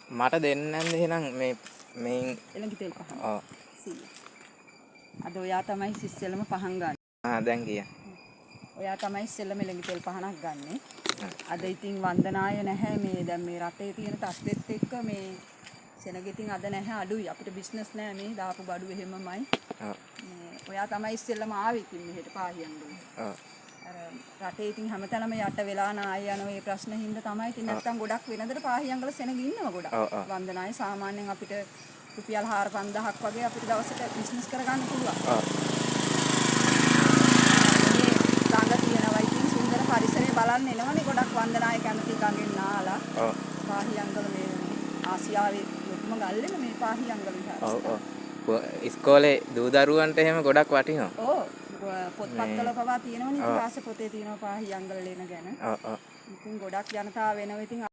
මට දෙන්න නැන්ද එහෙනම් මේ එළඟි තෙල් පහන්. ඔව් 100. අද ඔයා තමයි ඉස්සෙල්ලම පහන් ගන්න. දැන් කිය. ඔයා තමයි ඉස්සෙල්ලම එළඟි තෙල් පහනක් ගන්නෙ. අද ඉතින් වන්දනාය නැහැ මේ දැන් මේ රටේ තියෙන තත්ත්වෙත් එක්ක මේ සෙනග ඉතින් අද නැහැ අඩුයි අපිට බිස්නස් නෑ මේ දාපු බඩු එහෙමමයි. මේ ඔයා තමයි ඉස්සෙල්ලම ආවේ ඉතින් මෙහෙට පාහියන්ගල. අර රටේ ඉතින් හැමතැනම යට වෙලා නාය යන මේ ප්‍රශ්න හින්දා තමයි ඉතින් නැත්තම් ගොඩක් වෙනදට පාහියන්ගල සෙනග ඉන්නවා ගොඩක්. වන්දනාය සාමාන්‍යයෙන් අපිට රුපියල් 4-5000ක් වගේ අපිට දවසට බිස්නස් කරගන්න පුළුවන්. ළඟ තියෙනවා ඉතින් සුන්දර පරිසරය බලන්න එනවනේ ගොඩක් වන්දනාය කැමති ගඟෙන් නාලා. පාහියන්ගල මේ ආසියාවේ ලොකුම ගල්ලෙන මේ පාහියන්ගල විහාරස්ථාන. ඉස්කෝලේ දූ දරුවන්ට එහෙම ගොඩක් වටිනවා. ඔව් පොත්පත්වල පවා තියෙනවනේ ඉතිහාස පොතේ තියෙනවා පාහියන්ගල ලේන ගැන. ඉතින් ගොඩක් ජනතාව වෙනවා ඉතින්